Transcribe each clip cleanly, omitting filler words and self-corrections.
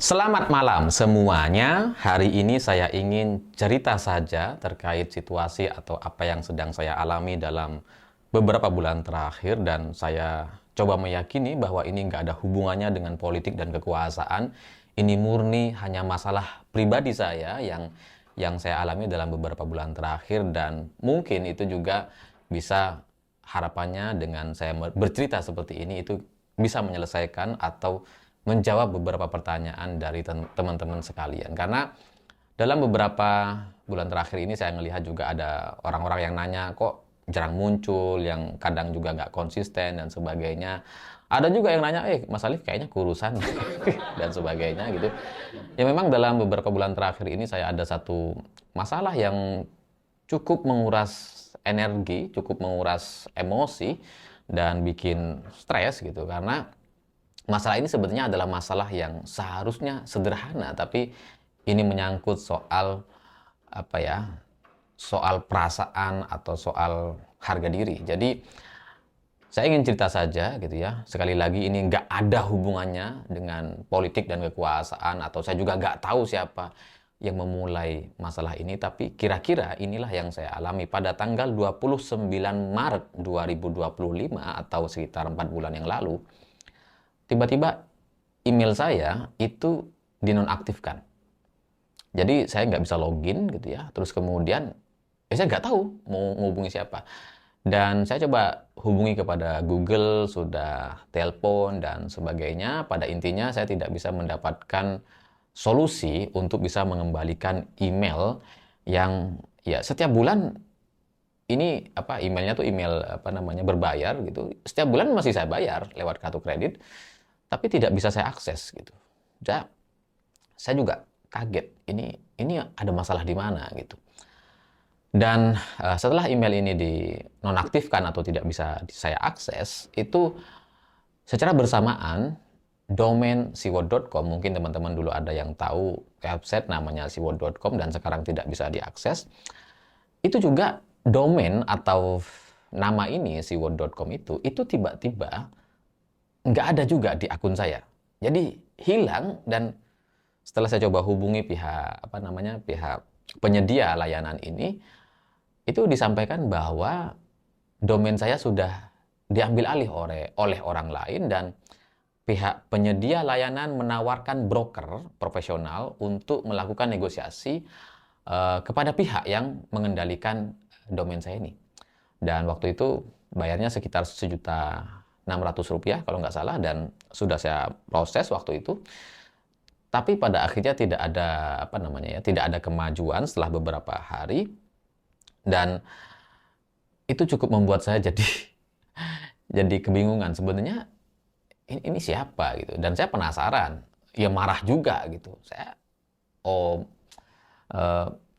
Selamat malam semuanya. Hari ini saya ingin cerita saja terkait situasi atau apa yang sedang saya alami dalam beberapa bulan terakhir, dan saya coba meyakini bahwa ini nggak ada hubungannya dengan politik dan kekuasaan. Ini murni hanya masalah pribadi saya yang saya alami dalam beberapa bulan terakhir, dan mungkin itu juga bisa, harapannya dengan saya bercerita seperti ini itu bisa menyelesaikan atau menjawab beberapa pertanyaan dari teman-teman sekalian. Karena dalam beberapa bulan terakhir ini saya melihat juga ada orang-orang yang nanya, kok jarang muncul, yang kadang juga nggak konsisten dan sebagainya. Ada juga yang nanya, Mas Alif kayaknya kurusan dan sebagainya gitu. Ya memang dalam beberapa bulan terakhir ini saya ada satu masalah yang cukup menguras energi, cukup menguras emosi, dan bikin stres gitu. Karena masalah ini sebenarnya adalah masalah yang seharusnya sederhana, tapi ini menyangkut soal apa ya? Soal perasaan atau soal harga diri. Jadi saya ingin cerita saja gitu ya. Sekali lagi ini nggak ada hubungannya dengan politik dan kekuasaan, atau saya juga nggak tahu siapa yang memulai masalah ini, tapi kira-kira inilah yang saya alami pada tanggal 29 Maret 2025 atau sekitar 4 bulan yang lalu. Tiba-tiba email saya itu dinonaktifkan. Jadi saya nggak bisa login gitu ya. Terus kemudian saya nggak tahu mau menghubungi siapa. Dan saya coba hubungi kepada Google, sudah telepon dan sebagainya. Pada intinya saya tidak bisa mendapatkan solusi untuk bisa mengembalikan email yang ya setiap bulan ini emailnya tuh email berbayar gitu. Setiap bulan masih saya bayar lewat kartu kredit, tapi tidak bisa saya akses gitu. Saya juga kaget, ini ada masalah di mana gitu. Dan setelah email ini dinonaktifkan atau tidak bisa saya akses, itu secara bersamaan domain siwot.com, mungkin teman-teman dulu ada yang tahu website namanya siwot.com dan sekarang tidak bisa diakses. Itu juga domain atau nama ini siwot.com itu tiba-tiba nggak ada juga di akun saya. Jadi hilang. Dan setelah saya coba hubungi pihak penyedia layanan ini, itu disampaikan bahwa domain saya sudah diambil alih oleh orang lain, dan pihak penyedia layanan menawarkan broker profesional untuk melakukan negosiasi kepada pihak yang mengendalikan domain saya ini. Dan waktu itu bayarnya sekitar 1.600.000 rupiah kalau nggak salah, dan sudah saya proses waktu itu. Tapi pada akhirnya tidak ada tidak ada kemajuan setelah beberapa hari, dan itu cukup membuat saya jadi jadi kebingungan sebenarnya ini siapa gitu. Dan saya penasaran, ya marah juga gitu. Saya eh,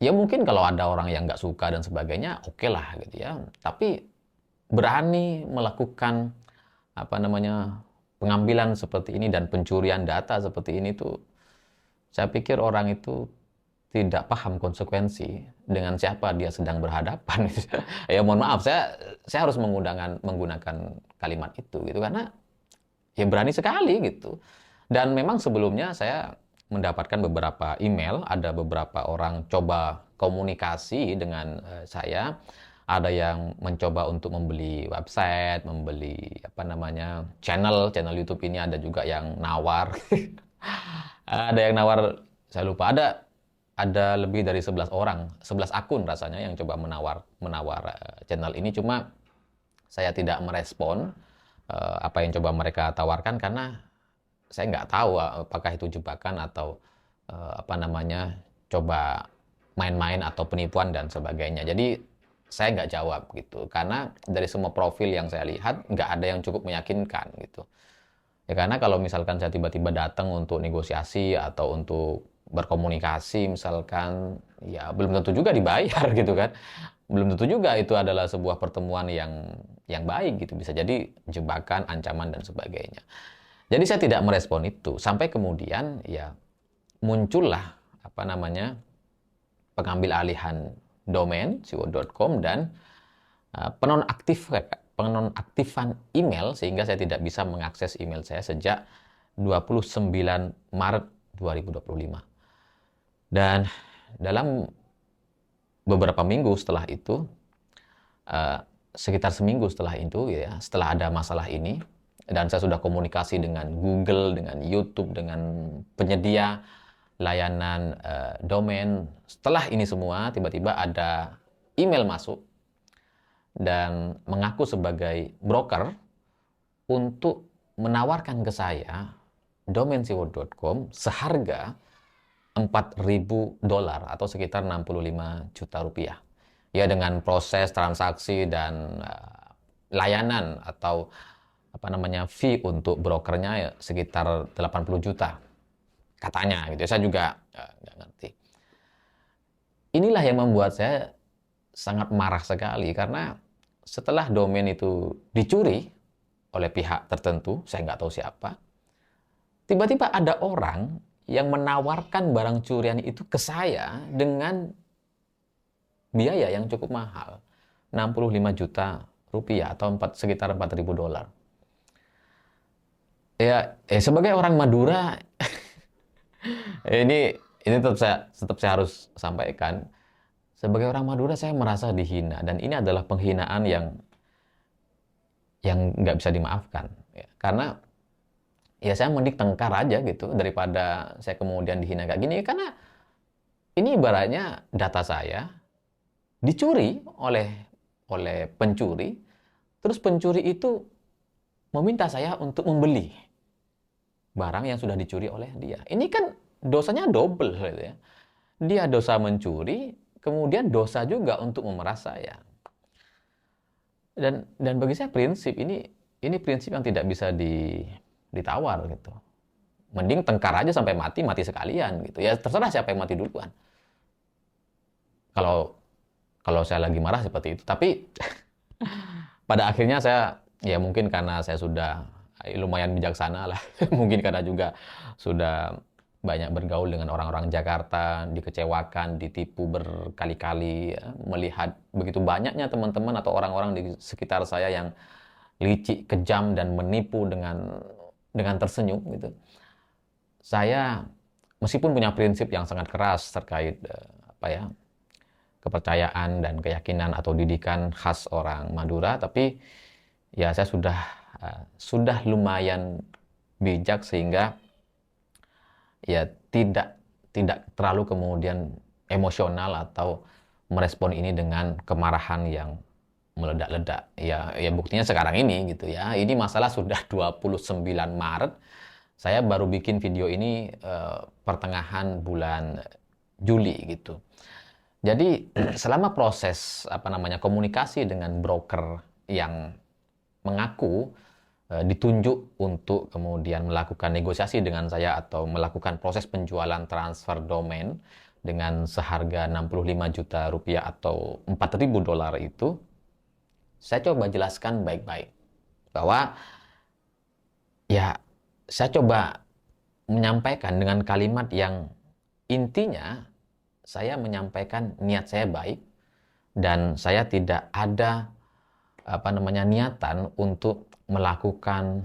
ya mungkin kalau ada orang yang nggak suka dan sebagainya, oke lah gitu ya. Tapi berani melakukan pengambilan seperti ini dan pencurian data seperti ini tuh, saya pikir orang itu tidak paham konsekuensi dengan siapa dia sedang berhadapan. Ya mohon maaf, saya harus menggunakan kalimat itu gitu, karena ya berani sekali gitu. Dan memang sebelumnya saya mendapatkan beberapa email, ada beberapa orang coba komunikasi dengan saya. Ada yang mencoba untuk membeli website, membeli channel YouTube ini. Ada juga yang nawar. Ada yang nawar, saya lupa, ada lebih dari 11 orang, 11 akun rasanya yang coba menawar channel ini. Cuma saya tidak merespon apa yang coba mereka tawarkan, karena saya nggak tahu apakah itu jebakan atau coba main-main atau penipuan dan sebagainya. Jadi saya nggak jawab gitu, karena dari semua profil yang saya lihat nggak ada yang cukup meyakinkan gitu. Ya karena kalau misalkan saya tiba-tiba datang untuk negosiasi atau untuk berkomunikasi misalkan, ya belum tentu juga dibayar gitu kan. Belum tentu juga itu adalah sebuah pertemuan yang baik gitu. Bisa jadi jebakan, ancaman dan sebagainya. Jadi saya tidak merespon itu, sampai kemudian ya muncullah pengambil alihan domain siwot.com dan penonaktifan email, sehingga saya tidak bisa mengakses email saya sejak 29 Maret 2025. Dan dalam beberapa minggu setelah itu, sekitar seminggu setelah itu ya, setelah ada masalah ini, dan saya sudah komunikasi dengan Google, dengan YouTube, dengan penyedia layanan domain. Setelah ini semua, tiba-tiba ada email masuk dan mengaku sebagai broker untuk menawarkan ke saya domain siwo.com seharga $4.000 atau sekitar 65 juta rupiah. Ya, dengan proses transaksi dan layanan atau fee untuk brokernya ya, sekitar 80 juta katanya gitu. Saya juga nggak ngerti. Inilah yang membuat saya sangat marah sekali, karena setelah domain itu dicuri oleh pihak tertentu, saya nggak tahu siapa, tiba-tiba ada orang yang menawarkan barang curian itu ke saya dengan biaya yang cukup mahal, 65 juta rupiah atau sekitar $4.000. Ya, sebagai orang Madura, ini tetap saya harus sampaikan. Sebagai orang Madura, saya merasa dihina, dan ini adalah penghinaan yang nggak bisa dimaafkan. Ya, karena ya saya mending tengkar aja gitu daripada saya kemudian dihina kayak gini, karena ini ibaratnya data saya dicuri oleh pencuri, terus pencuri itu meminta saya untuk membeli barang yang sudah dicuri oleh dia. Ini kan dosanya double gitu ya. Dia dosa mencuri, kemudian dosa juga untuk memeras saya. Dan bagi saya prinsip ini prinsip yang tidak bisa ditawar gitu. Mending tengkar aja sampai mati sekalian gitu. Ya terserah siapa yang mati duluan. Kalau saya lagi marah seperti itu. Tapi pada akhirnya saya, ya mungkin karena saya sudah lumayan bijaksana lah. Mungkin karena juga sudah banyak bergaul dengan orang-orang Jakarta, dikecewakan, ditipu berkali-kali, ya, melihat begitu banyaknya teman-teman atau orang-orang di sekitar saya yang licik, kejam, dan menipu dengan tersenyum gitu. Saya meskipun punya prinsip yang sangat keras terkait kepercayaan dan keyakinan atau didikan khas orang Madura, tapi ya saya sudah lumayan bijak sehingga ya tidak terlalu kemudian emosional atau merespon ini dengan kemarahan yang meledak-ledak. Ya buktinya sekarang ini gitu ya. Ini masalah sudah 29 Maret. Saya baru bikin video ini pertengahan bulan Juli gitu. Jadi selama proses komunikasi dengan broker yang mengaku ditunjuk untuk kemudian melakukan negosiasi dengan saya atau melakukan proses penjualan transfer domain dengan seharga 65 juta rupiah atau $4.000 itu, saya coba jelaskan baik-baik bahwa ya saya coba menyampaikan dengan kalimat yang intinya saya menyampaikan niat saya baik dan saya tidak ada niatan untuk melakukan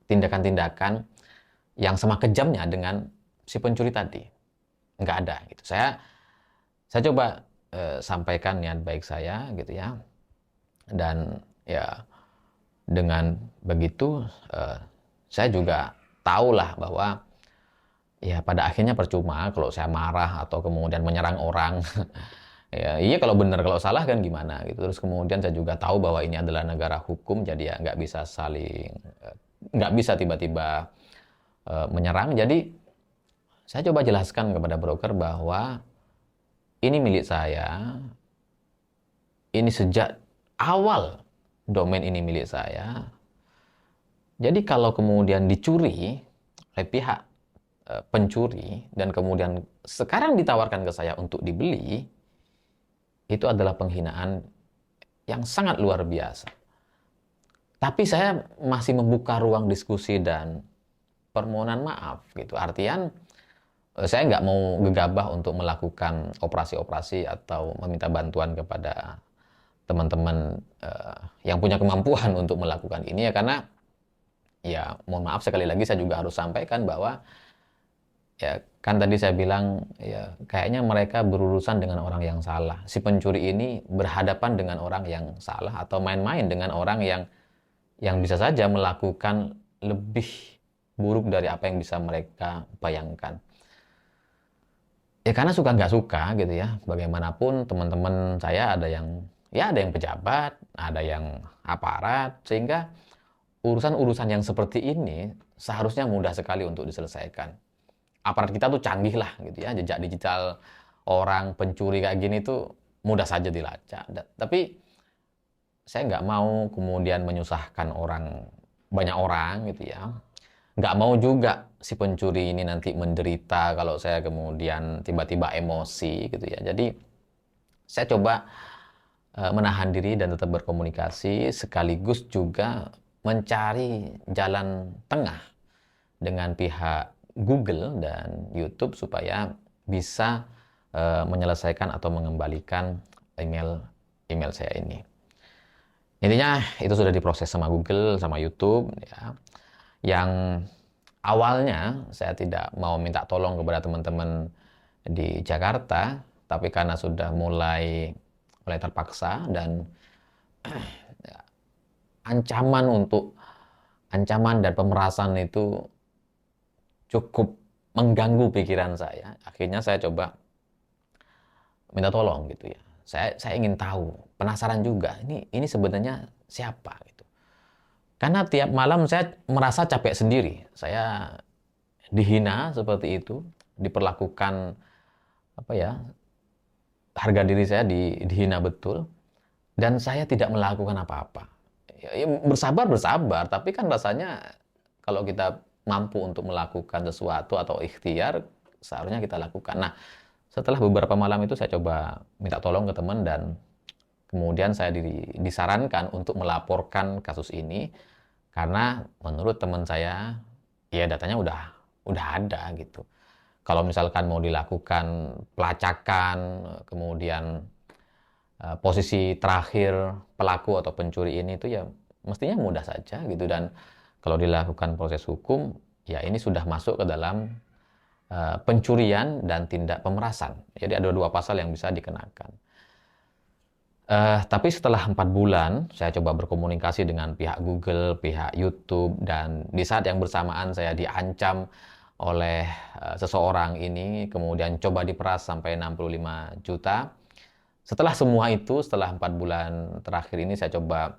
tindakan-tindakan yang sama kejamnya dengan si pencuri tadi. Nggak ada gitu. Saya coba sampaikan niat baik saya gitu ya. Dan ya dengan begitu saya juga tahulah bahwa ya pada akhirnya percuma kalau saya marah atau kemudian menyerang orang. Ya, iya kalau benar, kalau salah kan gimana gitu. Terus kemudian saya juga tahu bahwa ini adalah negara hukum, jadi ya nggak bisa tiba-tiba menyerang. Jadi saya coba jelaskan kepada broker bahwa ini milik saya, ini sejak awal domain ini milik saya. Jadi kalau kemudian dicuri oleh pihak pencuri dan kemudian sekarang ditawarkan ke saya untuk dibeli, itu adalah penghinaan yang sangat luar biasa. Tapi saya masih membuka ruang diskusi dan permohonan maaf gitu. Artian saya nggak mau gegabah untuk melakukan operasi-operasi atau meminta bantuan kepada teman-teman yang punya kemampuan untuk melakukan ini ya, karena ya mohon maaf sekali lagi saya juga harus sampaikan bahwa ya kan tadi saya bilang ya kayaknya mereka berurusan dengan orang yang salah. Si pencuri ini berhadapan dengan orang yang salah atau main-main dengan orang yang bisa saja melakukan lebih buruk dari apa yang bisa mereka bayangkan. Ya karena suka nggak suka gitu ya. Bagaimanapun teman-teman saya ada yang ya ada yang pejabat, ada yang aparat, sehingga urusan-urusan yang seperti ini seharusnya mudah sekali untuk diselesaikan. Aparat kita tuh canggih lah gitu ya, jejak digital orang pencuri kayak gini tuh mudah saja dilacak. Tapi saya nggak mau kemudian menyusahkan banyak orang gitu ya. Nggak mau juga si pencuri ini nanti menderita kalau saya kemudian tiba-tiba emosi gitu ya. Jadi saya coba menahan diri dan tetap berkomunikasi, sekaligus juga mencari jalan tengah dengan pihak Google dan YouTube supaya bisa menyelesaikan atau mengembalikan email saya ini. Intinya itu sudah diproses sama Google, sama YouTube ya. Yang awalnya saya tidak mau minta tolong kepada teman-teman di Jakarta, tapi karena sudah mulai terpaksa dan ya, ancaman dan pemerasan itu cukup mengganggu pikiran saya. Akhirnya saya coba minta tolong gitu ya. Saya ingin tahu, penasaran juga. Ini sebenarnya siapa gitu. Karena tiap malam saya merasa capek sendiri. Saya dihina seperti itu, diperlakukan apa ya? Harga diri saya dihina betul dan saya tidak melakukan apa-apa. Ya, bersabar, tapi kan rasanya kalau kita mampu untuk melakukan sesuatu atau ikhtiar, seharusnya kita lakukan. Nah, setelah beberapa malam itu saya coba minta tolong ke teman dan kemudian saya disarankan untuk melaporkan kasus ini karena menurut teman saya ya datanya udah ada gitu. Kalau misalkan mau dilakukan pelacakan, kemudian posisi terakhir pelaku atau pencuri ini itu ya mestinya mudah saja gitu, dan kalau dilakukan proses hukum ya ini sudah masuk ke dalam pencurian dan tindak pemerasan. Jadi ada dua pasal yang bisa dikenakan. Tapi setelah 4 bulan, saya coba berkomunikasi dengan pihak Google, pihak YouTube, dan di saat yang bersamaan saya diancam oleh seseorang ini, kemudian coba diperas sampai 65 juta. Setelah semua itu, setelah 4 bulan terakhir ini, saya coba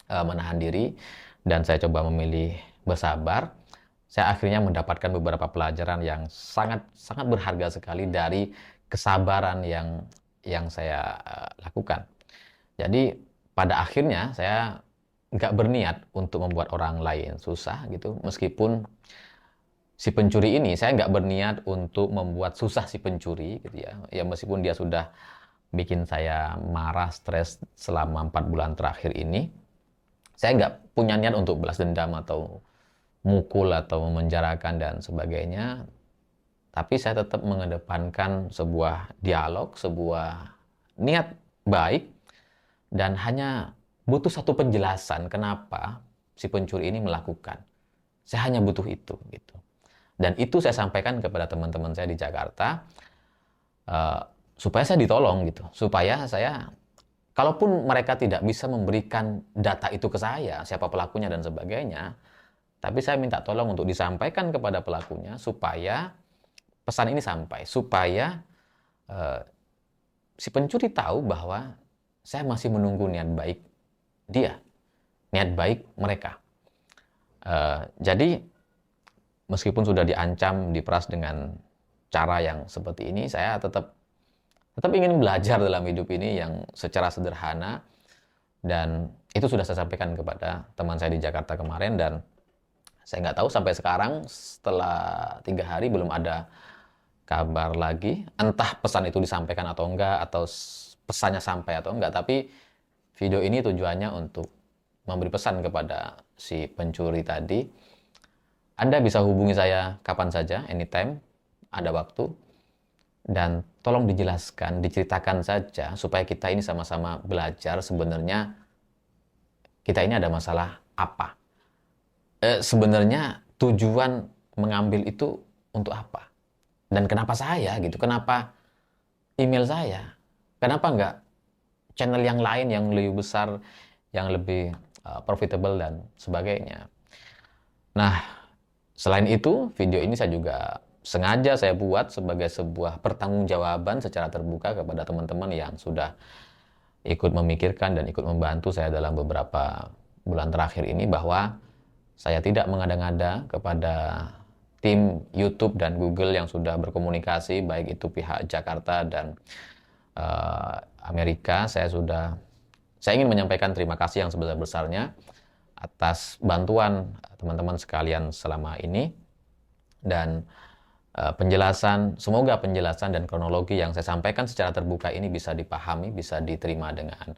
menahan diri, dan saya coba memilih bersabar. Saya akhirnya mendapatkan beberapa pelajaran yang sangat sangat berharga sekali dari kesabaran yang saya lakukan. Jadi pada akhirnya saya nggak berniat untuk membuat orang lain susah gitu. Meskipun si pencuri ini saya nggak berniat untuk membuat susah si pencuri gitu ya. Ya meskipun dia sudah bikin saya marah, stres selama 4 bulan terakhir ini, saya nggak punya niat untuk balas dendam atau mukul atau memenjarakan dan sebagainya. Tapi saya tetap mengedepankan sebuah dialog, sebuah niat baik, dan hanya butuh satu penjelasan kenapa si pencuri ini melakukan. Saya hanya butuh itu gitu. Dan itu saya sampaikan kepada teman-teman saya di Jakarta supaya saya ditolong gitu. Supaya saya, kalaupun mereka tidak bisa memberikan data itu ke saya, siapa pelakunya dan sebagainya, tapi saya minta tolong untuk disampaikan kepada pelakunya supaya pesan ini sampai, supaya si pencuri tahu bahwa saya masih menunggu niat baik dia, niat baik mereka. Jadi meskipun sudah diancam, diperas dengan cara yang seperti ini, saya tetap ingin belajar dalam hidup ini yang secara sederhana, dan itu sudah saya sampaikan kepada teman saya di Jakarta kemarin, dan saya nggak tahu sampai sekarang setelah 3 hari belum ada kabar lagi, entah pesan itu disampaikan atau enggak, atau pesannya sampai atau enggak. Tapi video ini tujuannya untuk memberi pesan kepada si pencuri tadi. Anda bisa hubungi saya kapan saja, anytime, ada waktu, dan tolong dijelaskan, diceritakan saja supaya kita ini sama-sama belajar sebenarnya kita ini ada masalah apa. Sebenarnya tujuan mengambil itu untuk apa? Dan kenapa saya gitu? Kenapa email saya? Kenapa nggak channel yang lain yang lebih besar, yang lebih profitable dan sebagainya? Nah, selain itu, video ini saya juga sengaja saya buat sebagai sebuah pertanggungjawaban secara terbuka kepada teman-teman yang sudah ikut memikirkan dan ikut membantu saya dalam beberapa bulan terakhir ini, bahwa saya tidak mengada-ngada kepada tim YouTube dan Google yang sudah berkomunikasi, baik itu pihak Jakarta dan Amerika. Saya ingin menyampaikan terima kasih yang sebesar-besarnya atas bantuan teman-teman sekalian selama ini, dan semoga penjelasan dan kronologi yang saya sampaikan secara terbuka ini bisa dipahami, bisa diterima dengan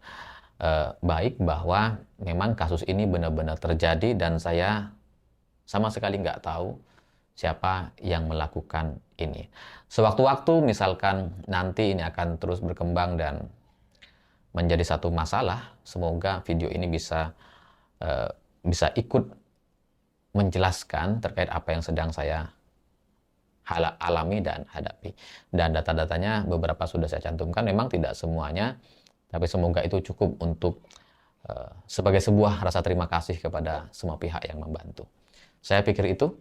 baik, bahwa memang kasus ini benar-benar terjadi dan saya sama sekali nggak tahu siapa yang melakukan ini. Sewaktu-waktu misalkan nanti ini akan terus berkembang dan menjadi satu masalah, semoga video ini bisa ikut menjelaskan terkait apa yang sedang saya alami dan hadapi. Dan data-datanya beberapa sudah saya cantumkan, memang tidak semuanya, tapi semoga itu cukup untuk sebagai sebuah rasa terima kasih kepada semua pihak yang membantu. Saya pikir itu.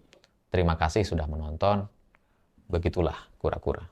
Terima kasih sudah menonton. Begitulah kura-kura.